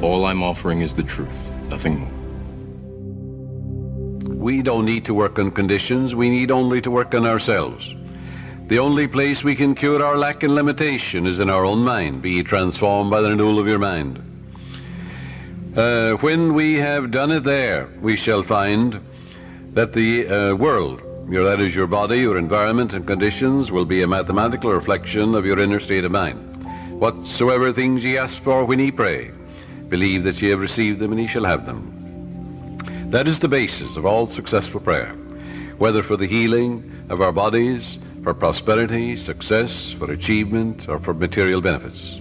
All I'm offering is the truth, nothing more. We don't need to work on conditions, we need only to work on ourselves. The only place we can cure our lack and limitation is in our own mind. Be ye transformed by the renewal of your mind. When we have done it there, we shall find that the world, that is your body, your environment and conditions, will be a mathematical reflection of your inner state of mind. Whatsoever things ye ask for when ye pray, believe that ye have received them and ye shall have them. That is the basis of all successful prayer, whether for the healing of our bodies, for prosperity, success, for achievement, or for material benefits.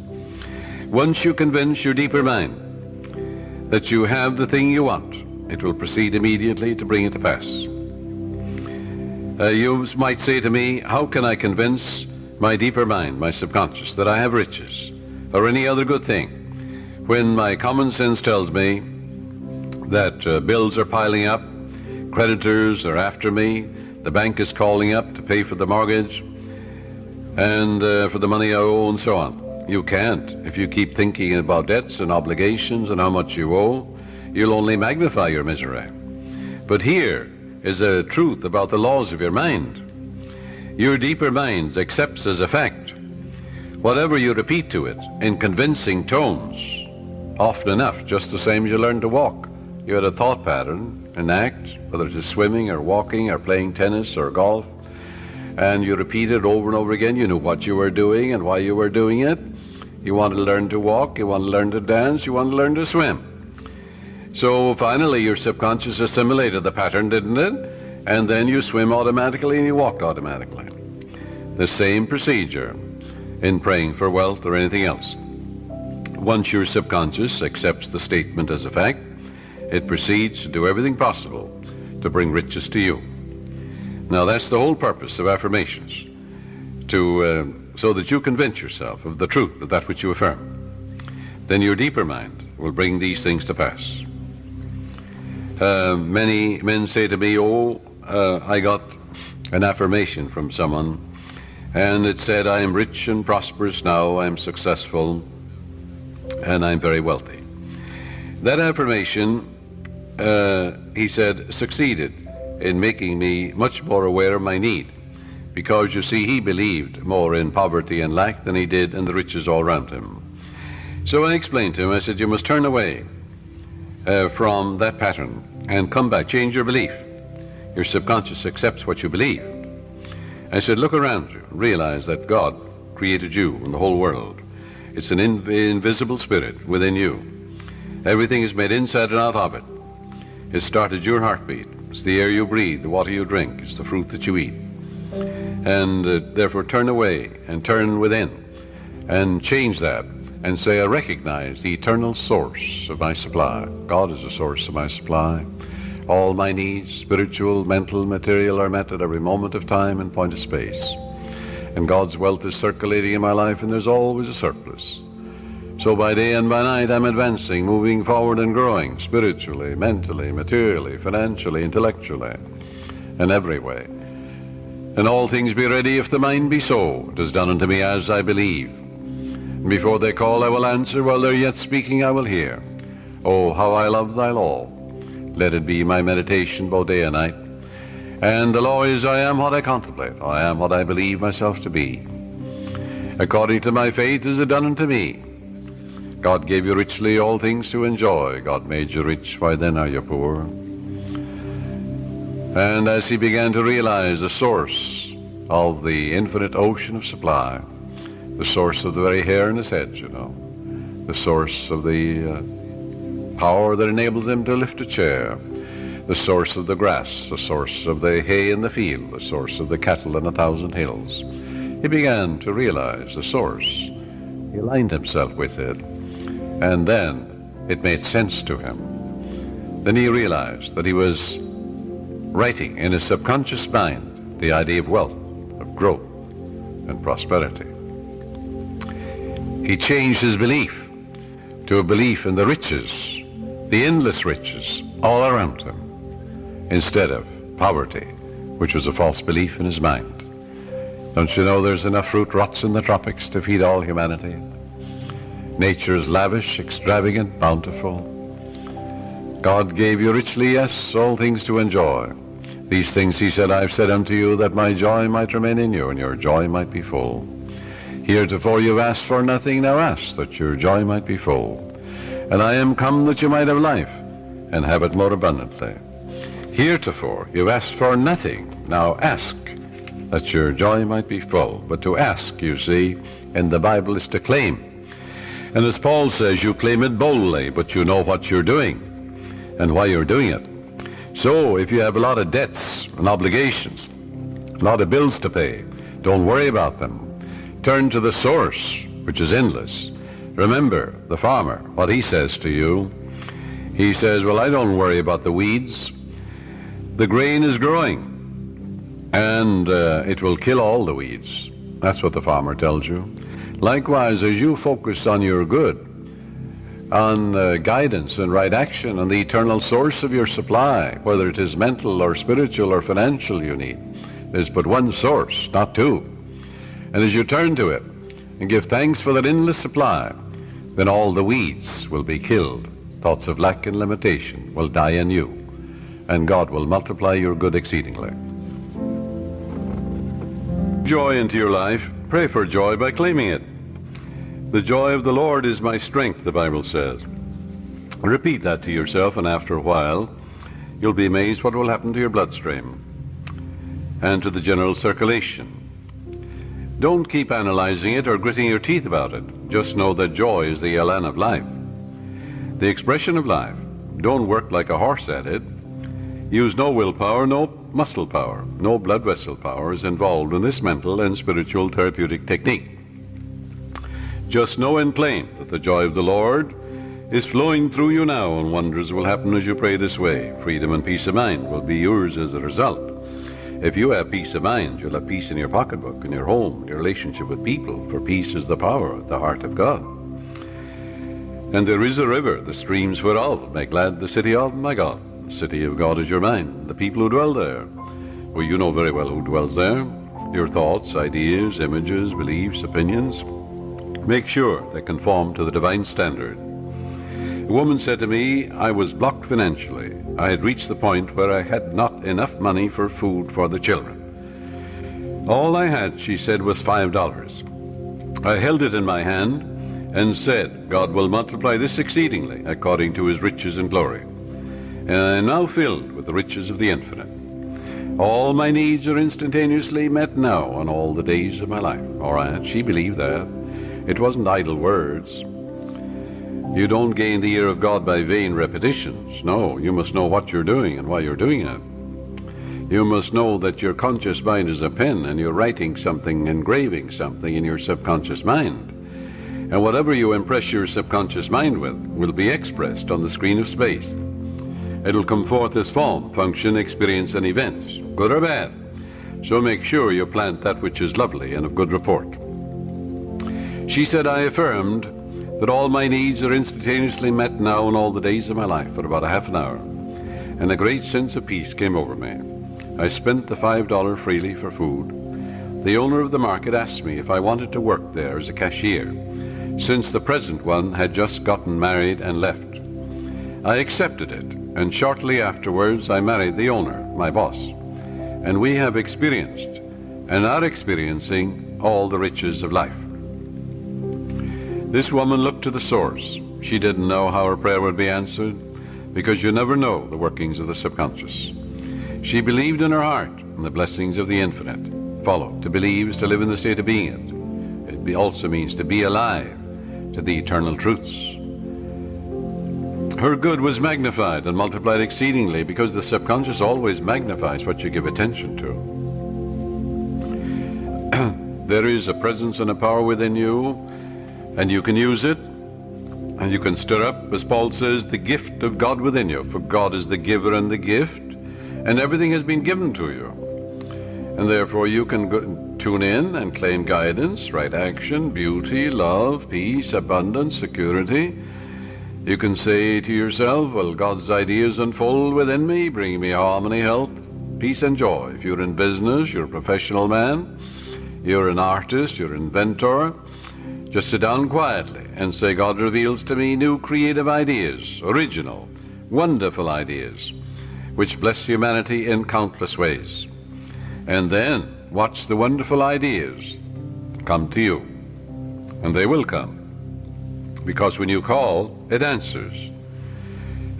Once you convince your deeper mind that you have the thing you want, it will proceed immediately to bring it to pass. You might say to me, how can I convince my deeper mind, my subconscious, that I have riches or any other good thing, when my common sense tells me that bills are piling up, creditors are after me, the bank is calling up to pay for the mortgage and for the money I owe and so on. You can't. If you keep thinking about debts and obligations and how much you owe, you'll only magnify your misery. But here is a truth about the laws of your mind. Your deeper mind accepts as a fact whatever you repeat to it in convincing tones, often enough, just the same as you learn to walk. You had a thought pattern, an act, whether it's swimming or walking or playing tennis or golf, and you repeat it over and over again. You knew what you were doing and why you were doing it. You want to learn to walk, you want to learn to dance, you want to learn to swim. So finally your subconscious assimilated the pattern, didn't it? And then you swim automatically and you walk automatically. The same procedure in praying for wealth or anything else. Once your subconscious accepts the statement as a fact, it proceeds to do everything possible to bring riches to you. Now that's the whole purpose of affirmations, so that you convince yourself of the truth of that which you affirm. Then your deeper mind will bring these things to pass. Many men say to me, I got an affirmation from someone, and it said, I am rich and prosperous now, I am successful, and I'm very wealthy. That affirmation, he said, succeeded in making me much more aware of my need, because, you see, he believed more in poverty and lack than he did in the riches all around him. So I explained to him, I said, you must turn away from that pattern and come back, change your belief. Your subconscious accepts what you believe. I said, look around you, realize that God created you and the whole world. It's an invisible spirit within you. Everything is made inside and out of it. It started your heartbeat. It's the air you breathe, the water you drink, it's the fruit that you eat. And therefore turn away and turn within and change that and say, I recognize the eternal source of my supply. God is the source of my supply. All my needs, spiritual, mental, material, are met at every moment of time and point of space. And God's wealth is circulating in my life, and there's always a surplus. So by day and by night I'm advancing, moving forward and growing, spiritually, mentally, materially, financially, intellectually, and every way. And all things be ready if the mind be so. It is done unto me as I believe. And before they call I will answer, while they're yet speaking I will hear. Oh, how I love thy law. Let it be my meditation both day and night. And the law is, I am what I contemplate. I am what I believe myself to be. According to my faith is it done unto me. God gave you richly all things to enjoy. God made you rich, why then are you poor? And as he began to realize the source of the infinite ocean of supply, the source of the very hair in his head, you know, the source of the power that enables him to lift a chair, the source of the grass, the source of the hay in the field, the source of the cattle in 1,000 hills. He began to realize the source. He aligned himself with it, and then it made sense to him. Then he realized that he was writing in his subconscious mind the idea of wealth, of growth, and prosperity. He changed his belief to a belief in the riches, the endless riches all around him, instead of poverty, which was a false belief in his mind. Don't you know there's enough fruit rots in the tropics to feed all humanity? Nature is lavish, extravagant, bountiful. God gave you richly, yes, all things to enjoy. These things, he said, I've said unto you, that my joy might remain in you, and your joy might be full. Heretofore you've asked for nothing, now ask, that your joy might be full. And I am come that you might have life, and have it more abundantly. Heretofore you've asked for nothing, now ask, that your joy might be full. But to ask, you see, in the Bible is to claim. And as Paul says, you claim it boldly, but you know what you're doing and why you're doing it. So if you have a lot of debts and obligations, a lot of bills to pay, don't worry about them. Turn to the source, which is endless. Remember the farmer, what he says to you. He says, well, I don't worry about the weeds. The grain is growing, and it will kill all the weeds. That's what the farmer tells you. Likewise, as you focus on your good, on guidance and right action, on the eternal source of your supply, whether it is mental or spiritual or financial you need, there's but one source, not two. And as you turn to it and give thanks for that endless supply, then all the weeds will be killed. Thoughts of lack and limitation will die in you, and God will multiply your good exceedingly. Joy into your life. Pray for joy by claiming it. The joy of the Lord is my strength, the Bible says. Repeat that to yourself, and after a while, you'll be amazed what will happen to your bloodstream and to the general circulation. Don't keep analyzing it or gritting your teeth about it. Just know that joy is the elan of life, the expression of life. Don't work like a horse at it. Use no willpower, no muscle power, no blood vessel power is involved in this mental and spiritual therapeutic technique. Just know and claim that the joy of the Lord is flowing through you now, and wonders will happen as you pray this way. Freedom and peace of mind will be yours as a result. If you have peace of mind, you'll have peace in your pocketbook, in your home, in your relationship with people, for peace is the power at the heart of God. And there is a river, the streams whereof make glad the city of my God. The city of God is your mind, the people who dwell there. Well, you know very well who dwells there. Your thoughts, ideas, images, beliefs, opinions. Make sure they conform to the divine standard. A woman said to me, I was blocked financially. I had reached the point where I had not enough money for food for the children. All I had, she said, was $5. I held it in my hand and said, God will multiply this exceedingly according to his riches and glory. And I am now filled with the riches of the infinite. All my needs are instantaneously met now on all the days of my life. All right, she believed that. It wasn't idle words. You don't gain the ear of God by vain repetitions. No, you must know what you're doing and why you're doing it. You must know that your conscious mind is a pen, and you're writing something, engraving something in your subconscious mind. And whatever you impress your subconscious mind with will be expressed on the screen of space. It'll come forth as form, function, experience, and events, good or bad. So make sure you plant that which is lovely and of good report. She said, I affirmed that all my needs are instantaneously met now in all the days of my life for about a half an hour, and a great sense of peace came over me. I spent the $5 freely for food. The owner of the market asked me if I wanted to work there as a cashier, since the present one had just gotten married and left. I accepted it, and shortly afterwards I married the owner, my boss, and we have experienced and are experiencing all the riches of life. This woman looked to the source. She didn't know how her prayer would be answered, because you never know the workings of the subconscious. She believed in her heart in the blessings of the infinite. Follow. To believe is to live in the state of being it. It also means to be alive to the eternal truths. Her good was magnified and multiplied exceedingly, because the subconscious always magnifies what you give attention to. There is a presence and a power within you, and you can use it, and you can stir up, as Paul says, the gift of God within you. For God is the giver and the gift, and everything has been given to you. And therefore you can tune in and claim guidance, right action, beauty, love, peace, abundance, security. You can say to yourself, well, God's ideas unfold within me, bringing me harmony, health, peace, and joy. If you're in business, you're a professional man, you're an artist, you're an inventor, Just sit down quietly and say, God reveals to me new creative ideas, original, wonderful ideas, which bless humanity in countless ways. And then watch the wonderful ideas come to you. And they will come, because when you call, it answers.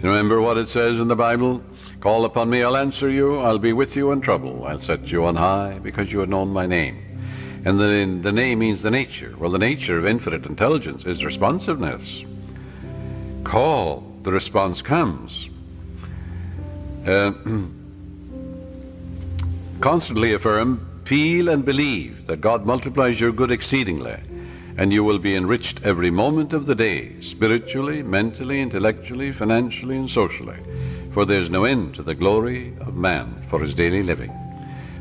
Remember what it says in the Bible? Call upon me, I'll answer you. I'll be with you in trouble. I'll set you on high because you have known my name. And the name means the nature. Well, the nature of infinite intelligence is responsiveness. Call, the response comes. Constantly affirm, feel and believe that God multiplies your good exceedingly, and you will be enriched every moment of the day, spiritually, mentally, intellectually, financially, and socially, for there's no end to the glory of man for his daily living.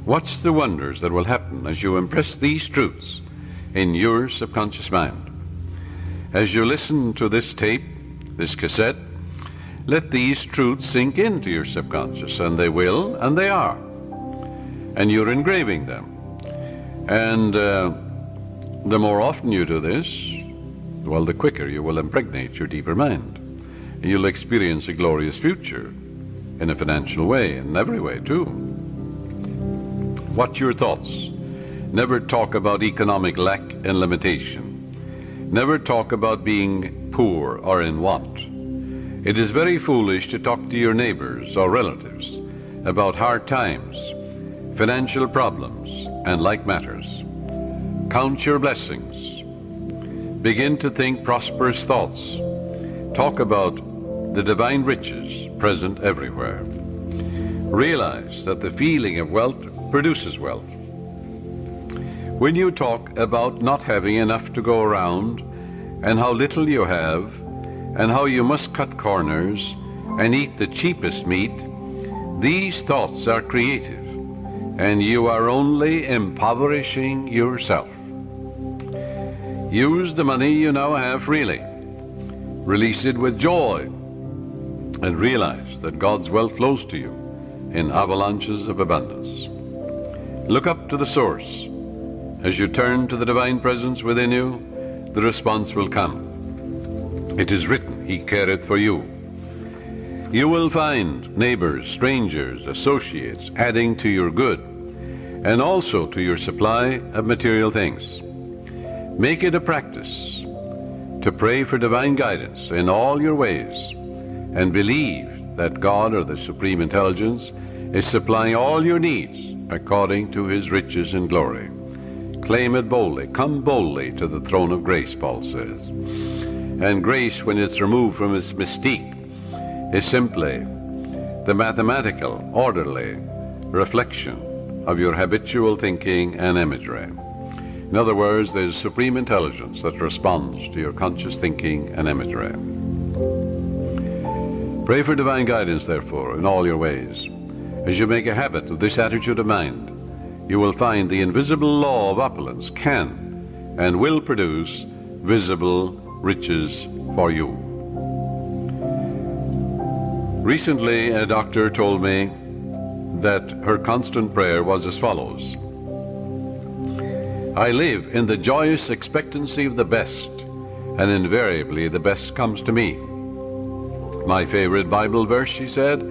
Watch the wonders that will happen as you impress these truths in your subconscious mind. As you listen to this tape, this cassette, let these truths sink into your subconscious, and they will, and they are. And you're engraving them. And the more often you do this, well, the quicker you will impregnate your deeper mind. And you'll experience a glorious future in a financial way, in every way too. Watch your thoughts. Never talk about economic lack and limitation. Never talk about being poor or in want. It is very foolish to talk to your neighbors or relatives about hard times, financial problems, and like matters. Count your blessings. Begin to think prosperous thoughts. Talk about the divine riches present everywhere. Realize that the feeling of wealth produces wealth. When you talk about not having enough to go around, and how little you have, and how you must cut corners and eat the cheapest meat, these thoughts are creative, and you are only impoverishing yourself. Use the money you now have freely. Release it with joy, and realize that God's wealth flows to you in avalanches of abundance. Look up to the source. As you turn to the divine presence within you, the response will come. It is written, He careth for you. You will find neighbors, strangers, associates adding to your good, and also to your supply of material things. Make it a practice to pray for divine guidance in all your ways, and believe that God, or the Supreme Intelligence, is supplying all your needs according to His riches and glory. Claim it boldly. Come boldly to the throne of grace, Paul says. And grace, when it's removed from its mystique, is simply the mathematical, orderly reflection of your habitual thinking and imagery. In other words, there's supreme intelligence that responds to your conscious thinking and imagery. Pray for divine guidance, therefore, in all your ways. As you make a habit of this attitude of mind, you will find the invisible law of opulence can and will produce visible riches for you. Recently, a doctor told me that her constant prayer was as follows: I live in the joyous expectancy of the best, and invariably the best comes to me. My favorite Bible verse, she said,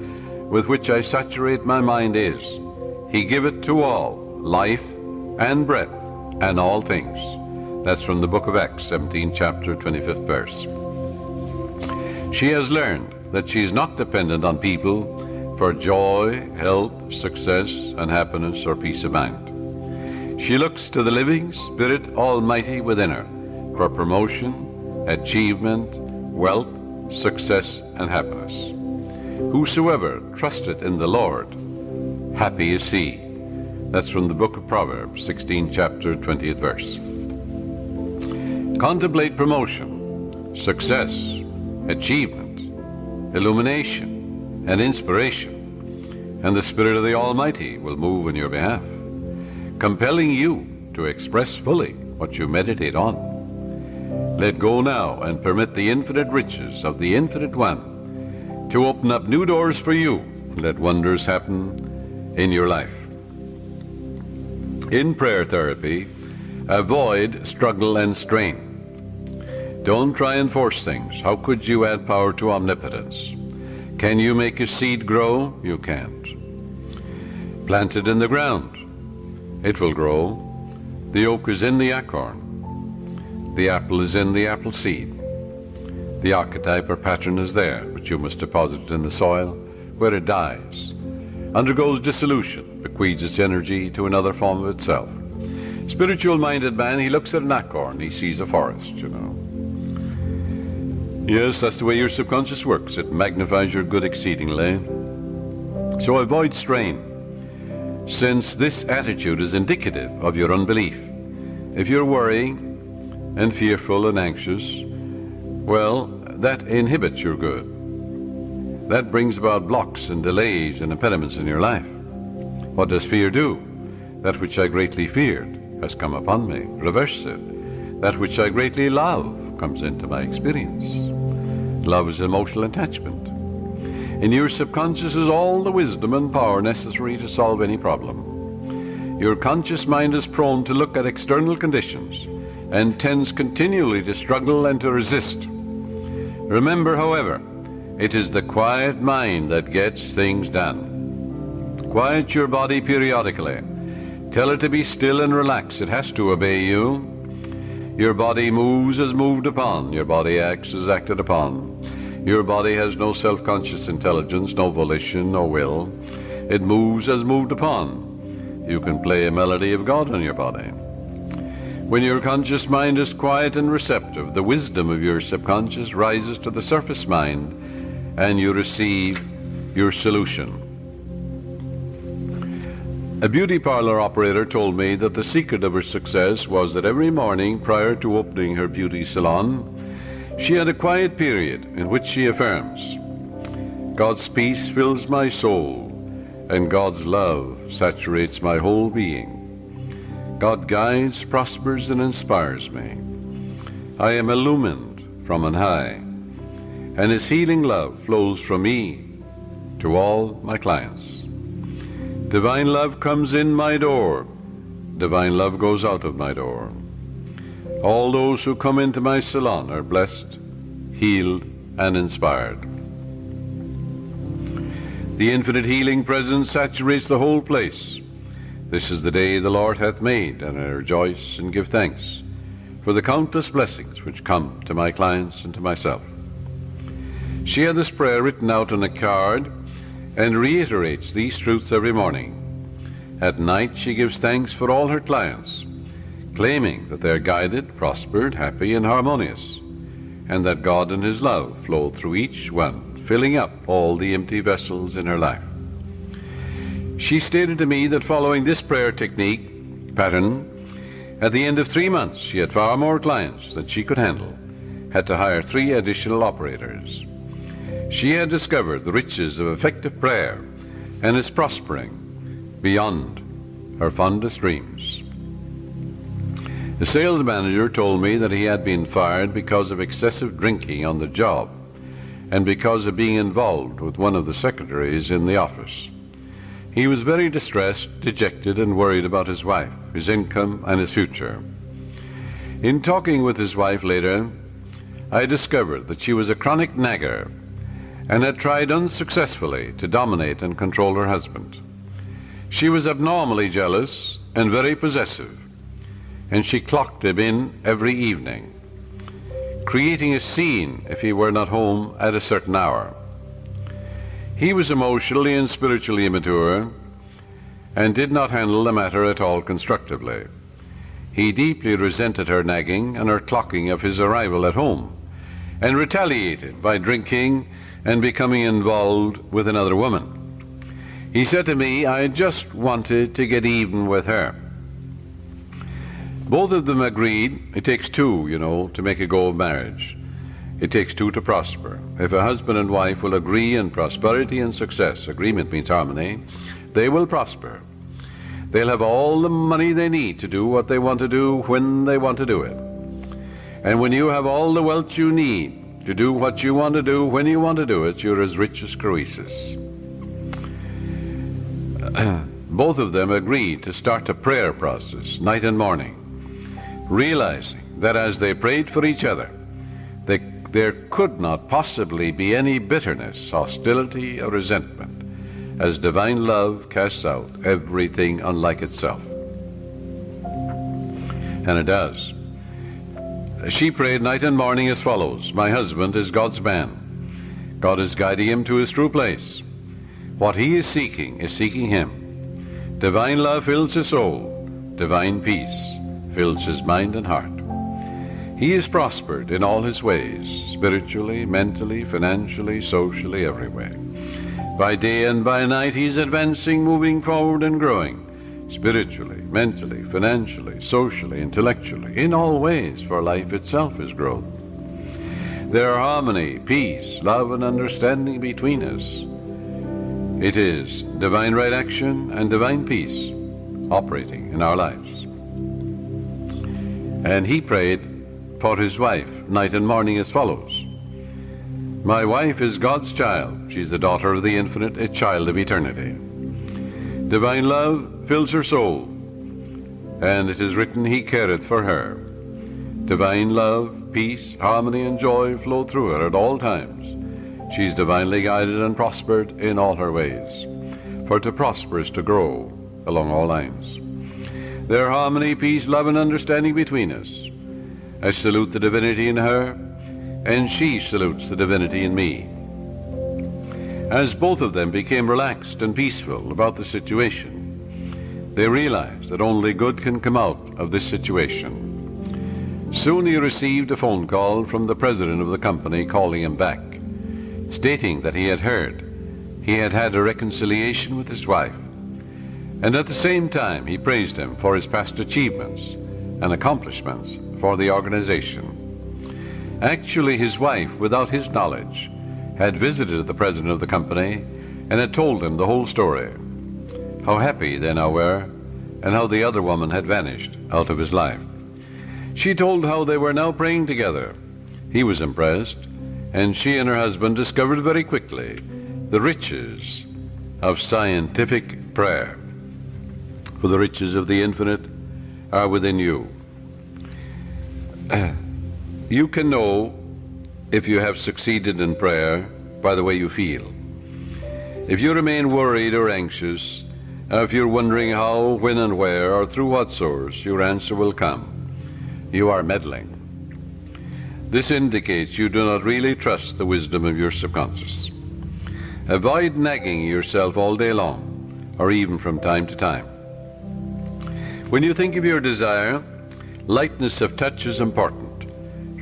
with which I saturate my mind is, He giveth to all life and breath and all things. That's from the book of Acts, 17th chapter, 25th verse. She has learned that she is not dependent on people for joy, health, success, and happiness or peace of mind. She looks to the living Spirit Almighty within her for promotion, achievement, wealth, success, and happiness. Whosoever trusteth in the Lord, happy is he. That's from the book of Proverbs, 16th chapter, 20th verse. Contemplate promotion, success, achievement, illumination, and inspiration, and the Spirit of the Almighty will move in your behalf, compelling you to express fully what you meditate on. Let go now and permit the infinite riches of the Infinite One to open up new doors for you. Let wonders happen in your life. In prayer therapy, avoid struggle and strain. Don't try and force things. How could you add power to omnipotence? Can you make a seed grow? You can't. Plant it in the ground. It will grow. The oak is in the acorn. The apple is in the apple seed. The archetype or pattern is there, but you must deposit it in the soil where it dies, undergoes dissolution, bequeaths its energy to another form of itself. Spiritual-minded man, he looks at an acorn, he sees a forest, you know. Yes, that's the way your subconscious works. It magnifies your good exceedingly. So avoid strain, since this attitude is indicative of your unbelief. If you're worrying and fearful and anxious, well, that inhibits your good. That brings about blocks and delays and impediments in your life. What does fear do? That which I greatly feared has come upon me. Reverse it. That which I greatly love comes into my experience. Love is emotional attachment. In your subconscious is all the wisdom and power necessary to solve any problem. Your conscious mind is prone to look at external conditions and tends continually to struggle and to resist. Remember, however, it is the quiet mind that gets things done. Quiet your body periodically. Tell it to be still and relax. It has to obey you. Your body moves as moved upon. Your body acts as acted upon. Your body has no self-conscious intelligence, no volition, no will. It moves as moved upon. You can play a melody of God on your body. When your conscious mind is quiet and receptive, the wisdom of your subconscious rises to the surface mind, and you receive your solution. A beauty parlor operator told me that the secret of her success was that every morning prior to opening her beauty salon, she had a quiet period in which she affirms, God's peace fills my soul, and God's love saturates my whole being. God guides, prospers, and inspires me. I am illumined from on high, and His healing love flows from me to all my clients. Divine love comes in my door. Divine love goes out of my door. All those who come into my salon are blessed, healed, and inspired. The infinite healing presence saturates the whole place. This is the day the Lord hath made, and I rejoice and give thanks for the countless blessings which come to my clients and to myself. She had this prayer written out on a card and reiterates these truths every morning. At night she gives thanks for all her clients, claiming that they are guided, prospered, happy, and harmonious, and that God and His love flow through each one, filling up all the empty vessels in her life. She stated to me that following this prayer technique pattern, at the end of 3 months she had far more clients than she could handle, had to hire 3 additional operators. She had discovered the riches of effective prayer and is prospering beyond her fondest dreams. The sales manager told me that he had been fired because of excessive drinking on the job and because of being involved with one of the secretaries in the office. He was very distressed, dejected, and worried about his wife, his income, and his future. In talking with his wife later, I discovered that she was a chronic nagger and had tried unsuccessfully to dominate and control her husband. She was abnormally jealous and very possessive, and she clocked him in every evening, creating a scene if he were not home at a certain hour. He was emotionally and spiritually immature and did not handle the matter at all constructively. He deeply resented her nagging and her clocking of his arrival at home, and retaliated by drinking and becoming involved with another woman. He said to me, I just wanted to get even with her. Both of them agreed. It takes 2, to make a go of marriage. It takes 2 to prosper. If a husband and wife will agree in prosperity and success, agreement means harmony, they will prosper. They'll have all the money they need to do what they want to do when they want to do it. And when you have all the wealth you need to do what you want to do when you want to do it, you're as rich as Croesus. Both of them agreed to start a prayer process night and morning, realizing that as they prayed for each other, There could not possibly be any bitterness, hostility, or resentment, as divine love casts out everything unlike itself. And it does. She prayed night and morning as follows: my husband is God's man. God is guiding him to his true place. What he is seeking him. Divine love fills his soul. Divine peace fills his mind and heart. He is prospered in all his ways, spiritually, mentally, financially, socially, every way. By day and by night he is advancing, moving forward and growing, spiritually, mentally, financially, socially, intellectually, in all ways, for life itself is growth. There are harmony, peace, love, and understanding between us. It is divine right action and divine peace operating in our lives. And he prayed for his wife night and morning as follows: my wife is God's child. She's the daughter of the infinite, a child of eternity. Divine love fills her soul, and it is written, he careth for her. Divine love, peace, harmony, and joy flow through her at all times. She's divinely guided and prospered in all her ways, for to prosper is to grow along all lines. There are harmony, peace, love, and understanding between us. I salute the divinity in her, and she salutes the divinity in me. As both of them became relaxed and peaceful about the situation, they realized that only good can come out of this situation. Soon he received a phone call from the president of the company calling him back, stating that he had heard he had had a reconciliation with his wife, and at the same time he praised him for his past achievements and accomplishments for the organization. Actually, his wife, without his knowledge, had visited the president of the company and had told him the whole story, how happy they now were, and how the other woman had vanished out of his life. She told how they were now praying together. He was impressed, and she and her husband discovered very quickly the riches of scientific prayer. For the riches of the infinite are within you. You can know if you have succeeded in prayer by the way you feel. If you remain worried or anxious, if you're wondering how, when, and where, or through what source your answer will come, you are meddling. This indicates you do not really trust the wisdom of your subconscious. Avoid nagging yourself all day long, or even from time to time. When you think of your desire, lightness of touch is important.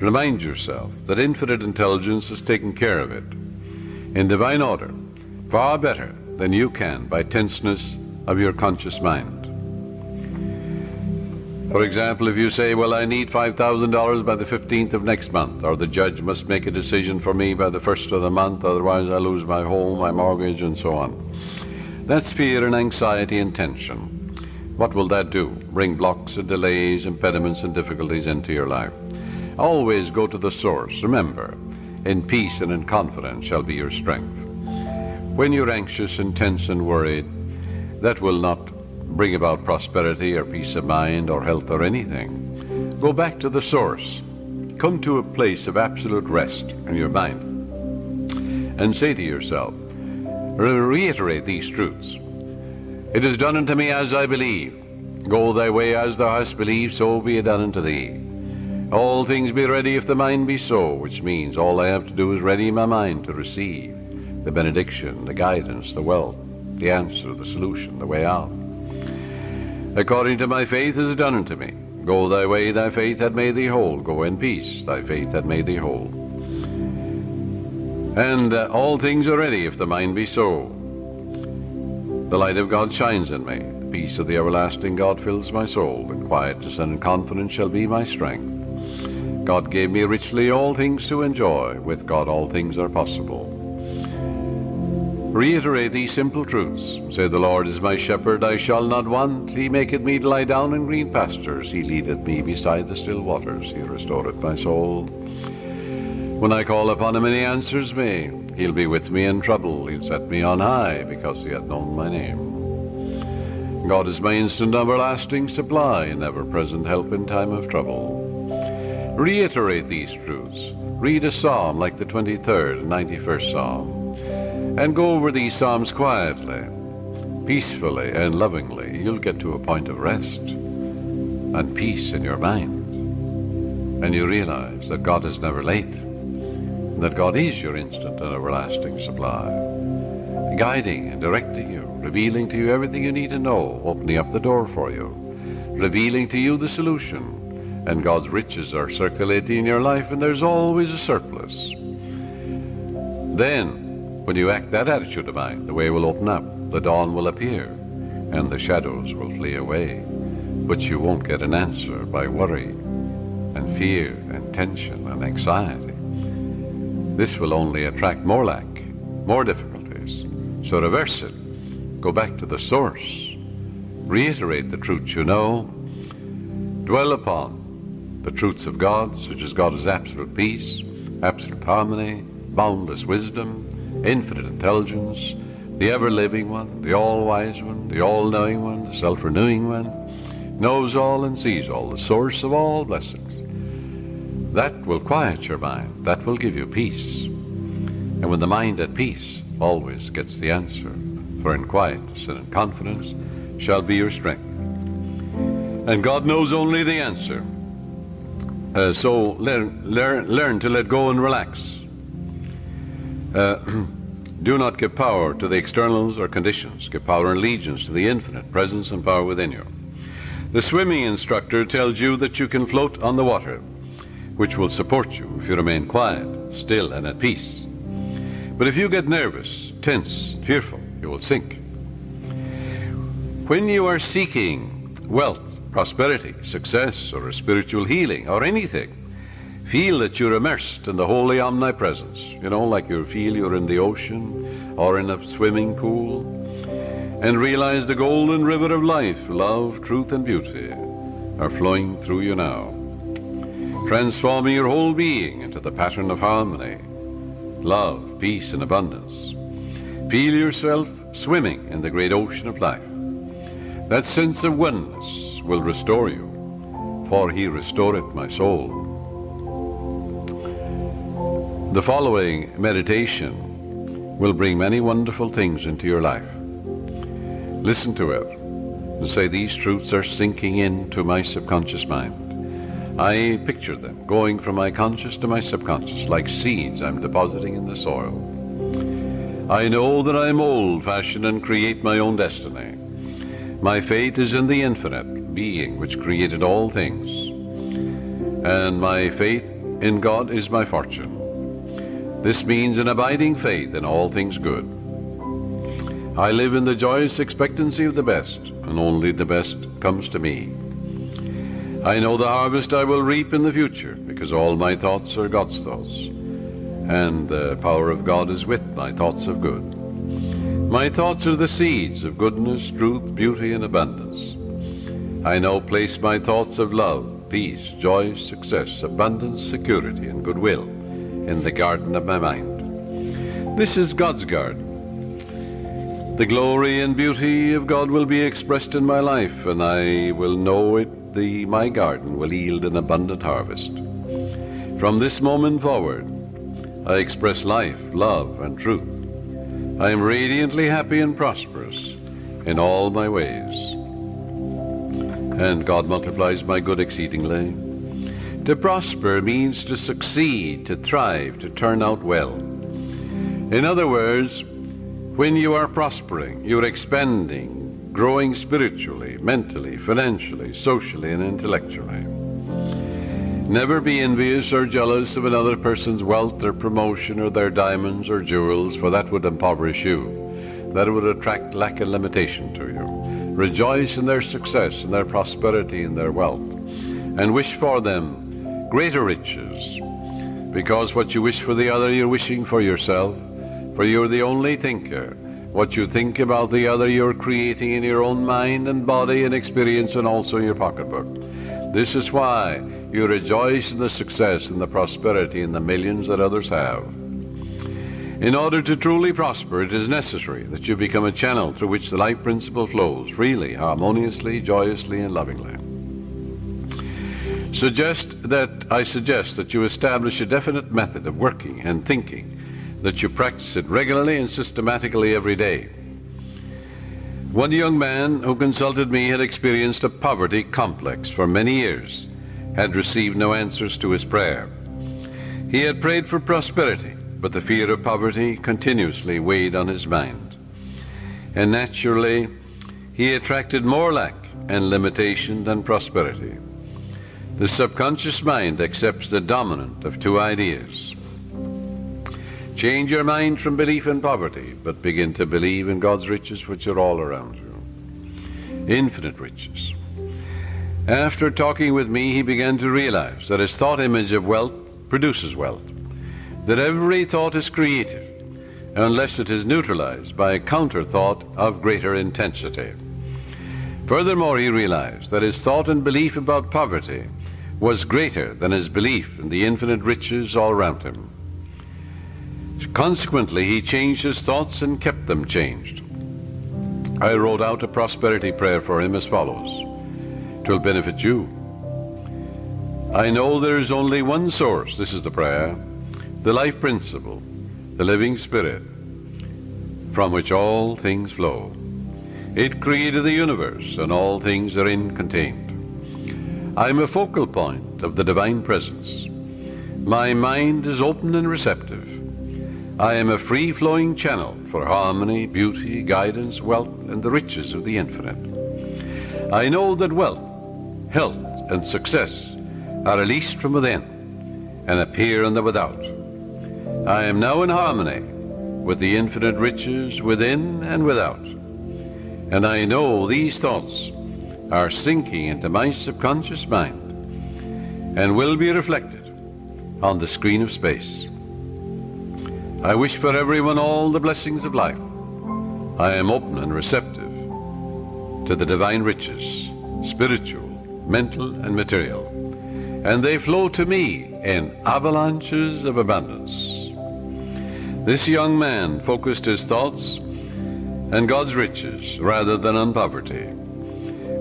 Remind yourself that infinite intelligence has taken care of it in divine order, far better than you can by tenseness of your conscious mind. For example, if you say, well, I need $5,000 by the 15th of next month, or the judge must make a decision for me by the 1st of the month, otherwise I lose my home, my mortgage, and so on. That's fear and anxiety and tension. What will that do? Bring blocks and delays, impediments and difficulties into your life. Always go to the source. Remember, in peace and in confidence shall be your strength. When you're anxious and tense and worried, that will not bring about prosperity or peace of mind or health or anything. Go back to the source. Come to a place of absolute rest in your mind and say to yourself, reiterate these truths. It is done unto me as I believe. Go thy way as thou hast believed, so be it done unto thee. All things be ready if the mind be so, which means all I have to do is ready my mind to receive the benediction, the guidance, the wealth, the answer, the solution, the way out. According to my faith is done unto me. Go thy way, thy faith hath made thee whole. Go in peace, thy faith hath made thee whole. And all things are ready if the mind be so. The light of God shines in me. The peace of the everlasting God fills my soul. And quietness and confidence shall be my strength. God gave me richly all things to enjoy. With God all things are possible. Reiterate these simple truths. Say, the Lord is my shepherd, I shall not want. He maketh me to lie down in green pastures. He leadeth me beside the still waters. He restoreth my soul. When I call upon him and he answers me, he'll be with me in trouble. He'll set me on high because he hath known my name. God is my instant everlasting supply, and ever-present help in time of trouble. Reiterate these truths. Read a psalm like the 23rd and 91st Psalm, and go over these psalms quietly, peacefully and lovingly. You'll get to a point of rest and peace in your mind. And you realize that God is never late, that God is your instant and everlasting supply, guiding and directing you, revealing to you everything you need to know, opening up the door for you, revealing to you the solution. And God's riches are circulating in your life, and there's always a surplus. Then, when you act that attitude of mind, the way will open up, the dawn will appear, and the shadows will flee away. But you won't get an answer by worry and fear and tension and anxiety. This will only attract more lack, more difficulties. So reverse it. Go back to the source. Reiterate the truths you know. Dwell upon the truths of God, such as God is absolute peace, absolute harmony, boundless wisdom, infinite intelligence, the ever-living one, the all-wise one, the all-knowing one, the self-renewing one, knows all and sees all, the source of all blessings. That will quiet your mind. That will give you peace. And when the mind at peace always gets the answer, for in quietness and in confidence shall be your strength. And God knows only the answer. So learn to let go and relax. Do not give power to the externals or conditions. Give power and allegiance to the infinite presence and power within you. The swimming instructor tells you that you can float on the water, which will support you if you remain quiet, still, and at peace. But if you get nervous, tense, fearful, you will sink. When you are seeking wealth, prosperity, success, or a spiritual healing, or anything, feel that you're immersed in the holy omnipresence. You know, like you feel you're in the ocean or in a swimming pool. And realize the golden river of life, love, truth, and beauty are flowing through you now, transforming your whole being into the pattern of harmony, love, peace, and abundance. Feel yourself swimming in the great ocean of life. That sense of oneness will restore you, for he restoreth my soul. The following meditation will bring many wonderful things into your life. Listen to it and say, these truths are sinking into my subconscious mind. I picture them going from my conscious to my subconscious, like seeds I'm depositing in the soil. I know that I'm old-fashioned and create my own destiny. My fate is in the infinite being which created all things, and my faith in God is my fortune. This means an abiding faith in all things good. I live in the joyous expectancy of the best, and only the best comes to me. I know the harvest I will reap in the future, because all my thoughts are God's thoughts, and the power of God is with my thoughts of good. My thoughts are the seeds of goodness, truth, beauty, and abundance. I now place my thoughts of love, peace, joy, success, abundance, security, and goodwill in the garden of my mind. This is God's garden. The glory and beauty of God will be expressed in my life, and I will know it. My garden will yield an abundant harvest. From this moment forward, I express life, love, and truth. I am radiantly happy and prosperous in all my ways. And God multiplies my good exceedingly. To prosper means to succeed, to thrive, to turn out well. In other words, when you are prospering, you're expanding, growing spiritually, mentally, financially, socially, and intellectually. Never be envious or jealous of another person's wealth or promotion or their diamonds or jewels, for that would impoverish you. That would attract lack and limitation to you. Rejoice in their success, in their prosperity, in their wealth, and wish for them greater riches, because what you wish for the other, you're wishing for yourself, for you're the only thinker. What you think about the other, you're creating in your own mind and body and experience, and also in your pocketbook. This is why you rejoice in the success and the prosperity and the millions that others have. In order to truly prosper, it is necessary that you become a channel through which the life principle flows freely, harmoniously, joyously, and lovingly. I suggest that you establish a definite method of working and thinking, that you practice it regularly and systematically every day. One young man who consulted me had experienced a poverty complex for many years, had received no answers to his prayer. He had prayed for prosperity, but the fear of poverty continuously weighed on his mind. And naturally, he attracted more lack and limitation than prosperity. The subconscious mind accepts the dominant of two ideas. Change your mind from belief in poverty, but begin to believe in God's riches, which are all around you. Infinite riches. After talking with me, he began to realize that his thought image of wealth produces wealth, that every thought is creative, unless it is neutralized by a counter thought of greater intensity. Furthermore, he realized that his thought and belief about poverty was greater than his belief in the infinite riches all around him. Consequently, he changed his thoughts and kept them changed. I wrote out a prosperity prayer for him as follows. It will benefit you. I know there is only one source, this is the prayer, the life principle, the living spirit, from which all things flow. It created the universe, and all things therein contained. I am a focal point of the divine presence. My mind is open and receptive. I am a free-flowing channel for harmony, beauty, guidance, wealth, and the riches of the infinite. I know that wealth, health, and success are released from within and appear in the without. I am now in harmony with the infinite riches within and without. And I know these thoughts are sinking into my subconscious mind and will be reflected on the screen of space. I wish for everyone all the blessings of life. I am open and receptive to the divine riches, spiritual, mental, and material, and they flow to me in avalanches of abundance. This young man focused his thoughts on God's riches rather than on poverty,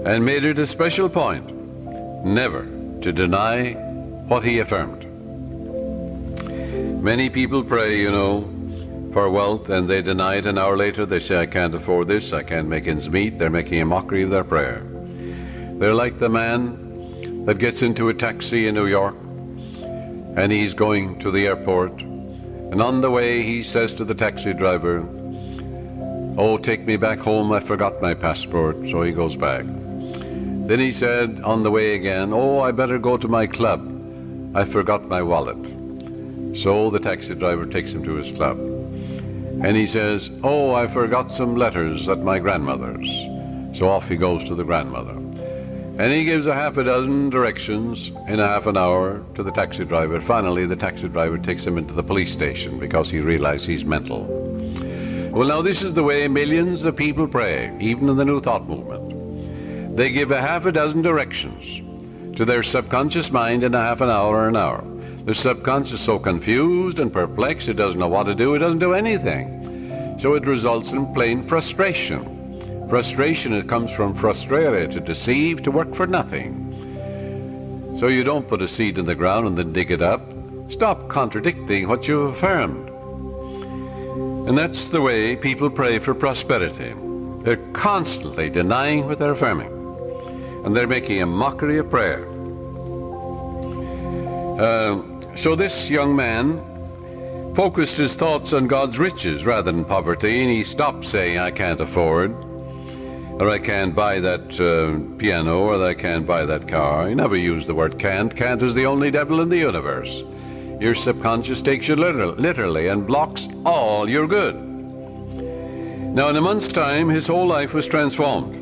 and made it a special point never to deny what he affirmed. Many people pray, for wealth, and they deny it an hour later. They say, I can't afford this, I can't make ends meet. They're making a mockery of their prayer. They're like the man that gets into a taxi in New York, and he's going to the airport, and on the way he says to the taxi driver, oh, take me back home, I forgot my passport. So he goes back. Then he said on the way again, oh, I better go to my club, I forgot my wallet. So the taxi driver takes him to his club, and he says, oh, I forgot some letters at my grandmother's. So off he goes to the grandmother, and he gives a half a dozen directions in a half an hour to the taxi driver. Finally, the taxi driver takes him into the police station because he realized he's mental. Well, now this is the way millions of people pray, even in the New Thought movement. They give a half a dozen directions to their subconscious mind in a half an hour or an hour. The subconscious is so confused and perplexed, it doesn't know what to do, it doesn't do anything. So it results in plain frustration. Frustration, it comes from frustrare, to deceive, to work for nothing. So you don't put a seed in the ground and then dig it up. Stop contradicting what you affirmed. And that's the way people pray for prosperity. They're constantly denying what they're affirming, and they're making a mockery of prayer. So this young man focused his thoughts on God's riches rather than poverty, and he stopped saying, I can't afford, or I can't buy that piano, or I can't buy that car. He never used the word can't. Can't is the only devil in the universe. Your subconscious takes you literally and blocks all your good. Now, in a month's time, his whole life was transformed.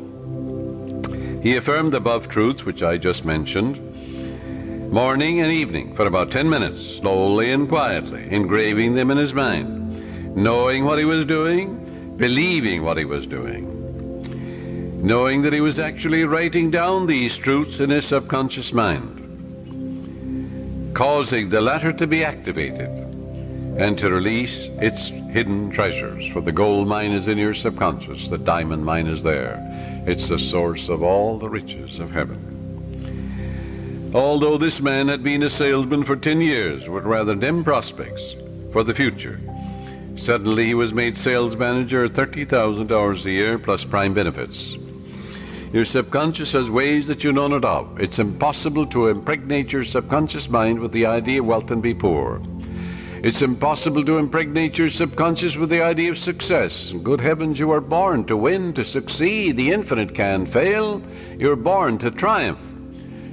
He affirmed the above truths, which I just mentioned, morning and evening for about 10 minutes, slowly and quietly, engraving them in his mind, knowing what he was doing, believing what he was doing, knowing that he was actually writing down these truths in his subconscious mind, causing the latter to be activated and to release its hidden treasures. For the gold mine is in your subconscious, the diamond mine is there. It's the source of all the riches of heaven. Although this man had been a salesman for 10 years with rather dim prospects for the future, suddenly he was made sales manager at $30,000 a year plus prime benefits. Your subconscious has ways that you know not of. It's impossible to impregnate your subconscious mind with the idea of wealth and be poor. It's impossible to impregnate your subconscious with the idea of success. Good heavens, you are born to win, to succeed. The infinite can fail. You're born to triumph.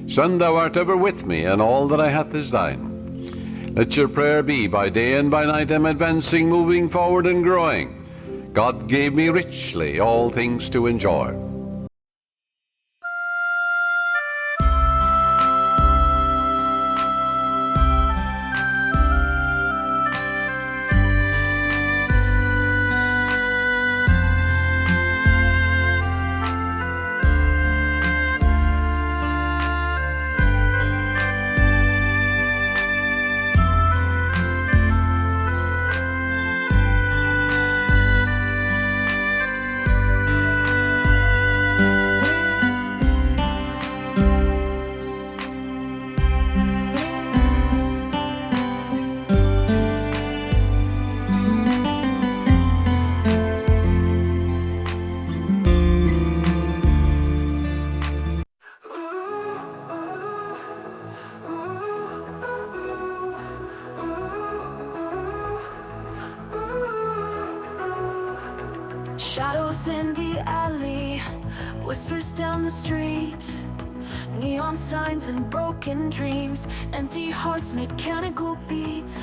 Son, thou art ever with me, and all that I hath is thine. Let your prayer be, by day and by night I'm advancing, moving forward and growing. God gave me richly all things to enjoy. Shadows in the alley, whispers down the street, neon signs and broken dreams, empty hearts, mechanical beat.